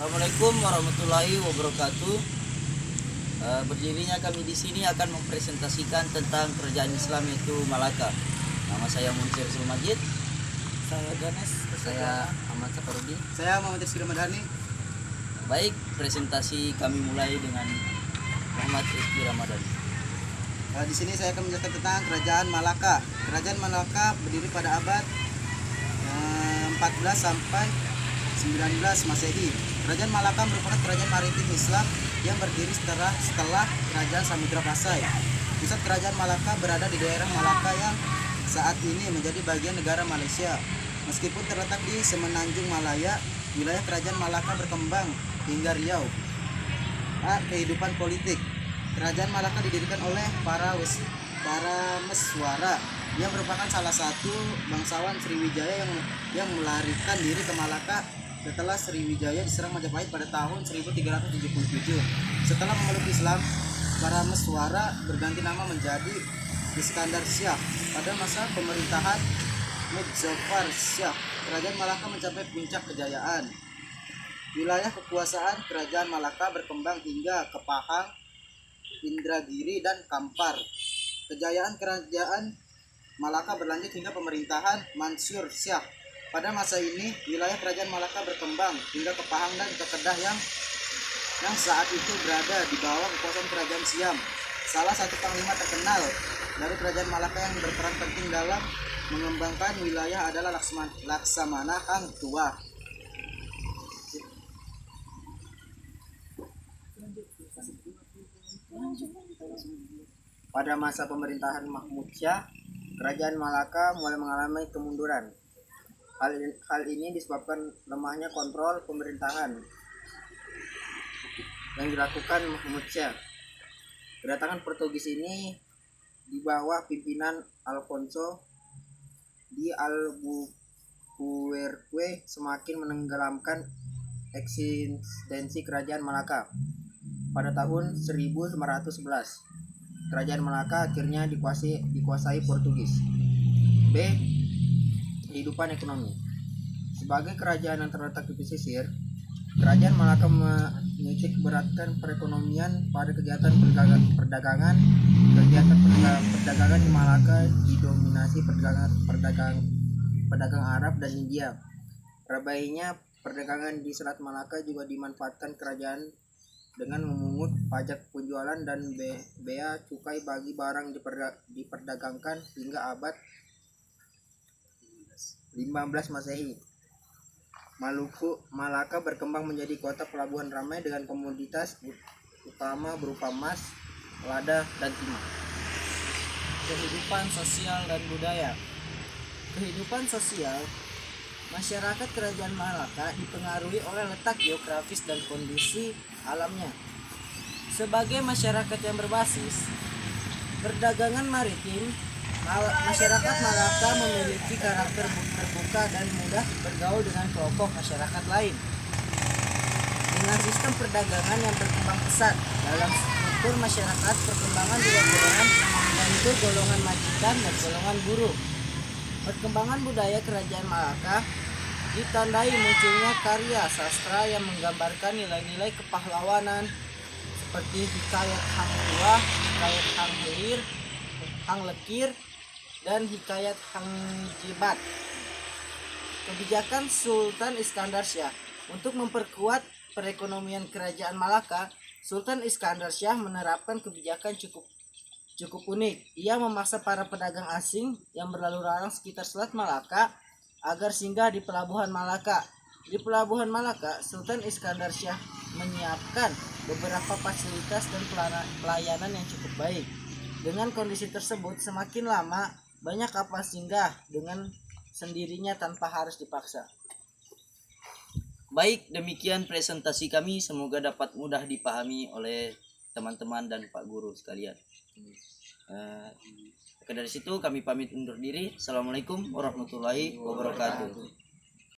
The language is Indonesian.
Assalamualaikum warahmatullahi wabarakatuh. Berdirinya kami di sini akan mempresentasikan tentang kerajaan Islam yaitu Malaka. Nama saya Munsir Sulmajid. Saya Ganes. Saya Ahmad Saparudin. Saya Muhammad Rizky Ramadhani. Baik, presentasi kami mulai dengan Muhammad Rizky Ramadhani. Di sini saya akan menjelaskan tentang kerajaan Malaka. Kerajaan Malaka berdiri pada abad 14 sampai 19 Masehi. Kerajaan Malaka merupakan kerajaan maritim Islam yang berdiri setelah kerajaan Samudra Pasai. Pusat kerajaan Malaka berada di daerah Malaka yang saat ini menjadi bagian negara Malaysia. Meskipun terletak di semenanjung Malaya, wilayah kerajaan Malaka berkembang hingga Riau. Kehidupan politik. Kerajaan Malaka didirikan oleh para Meswara yang merupakan salah satu bangsawan Sriwijaya yang melarikan diri ke Malaka setelah Sriwijaya diserang Majapahit pada tahun 1377. Setelah memeluk Islam, para Meswara berganti nama menjadi Iskandar Syah. Pada masa pemerintahan Muzaffar Syah, kerajaan Malaka mencapai puncak kejayaan. Wilayah kekuasaan kerajaan Malaka berkembang hingga ke Pahang, Indragiri, dan Kampar. Kejayaan kerajaan Malaka berlanjut hingga pemerintahan Mansur Syah. Pada masa ini, wilayah kerajaan Malaka berkembang hingga ke Pahang dan ke Kedah yang saat itu berada di bawah kekuasaan kerajaan Siam. Salah satu panglima terkenal dari kerajaan Malaka yang berperan penting dalam mengembangkan wilayah adalah Laksamana Hang Tuah. Pada masa pemerintahan Mahmud Syah, kerajaan Malaka mulai mengalami kemunduran. Hal ini disebabkan lemahnya kontrol pemerintahan yang dilakukan Mahmud Syah. Kedatangan Portugis ini di bawah pimpinan Alfonso di Albuquerque semakin menenggelamkan eksistensi kerajaan Malaka. Pada tahun 1511, kerajaan Malaka akhirnya dikuasai Portugis. B. Kehidupan ekonomi. Sebagai kerajaan yang terletak di pesisir, kerajaan Malaka menitik beratkan perekonomian pada kegiatan perdagangan. Kegiatan perdagangan di Malaka didominasi pedagang Arab dan India. Rabainya perdagangan di Selat Malaka juga dimanfaatkan kerajaan dengan memungut pajak penjualan dan bea cukai bagi barang diperdagangkan hingga abad 15 Masehi. Malaka berkembang menjadi kota pelabuhan ramai dengan komoditas utama berupa emas, lada, dan timah. Kehidupan sosial dan budaya. Kehidupan sosial masyarakat kerajaan Malaka dipengaruhi oleh letak geografis dan kondisi alamnya. Sebagai masyarakat yang berbasis perdagangan maritim, masyarakat Malaka memiliki karakter terbuka dan mudah bergaul dengan kelompok masyarakat lain. Dengan sistem perdagangan yang berkembang pesat dalam struktur masyarakat, perkembangan dua golongan yaitu golongan majikan dan golongan buruh. Perkembangan budaya kerajaan Malaka ditandai munculnya karya sastra yang menggambarkan nilai-nilai kepahlawanan seperti hikayat Hang Tuah, hikayat Hang Helir, Hang Lekir, dan hikayat Hang Jibat. Kebijakan Sultan Iskandar Syah. Untuk memperkuat perekonomian kerajaan Malaka, Sultan Iskandar Syah menerapkan kebijakan cukup unik. Ia memaksa para pedagang asing yang berlalu lalang sekitar Selat Malaka agar singgah di Pelabuhan Malaka. Di Pelabuhan Malaka, Sultan Iskandar Syah menyiapkan beberapa fasilitas dan pelayanan yang cukup baik. Dengan kondisi tersebut, semakin lama banyak kapal singgah dengan sendirinya tanpa harus dipaksa. Baik, demikian presentasi kami. Semoga dapat mudah dipahami oleh teman-teman dan Pak Guru sekalian. Dari situ kami pamit undur diri. Assalamualaikum warahmatullahi wabarakatuh.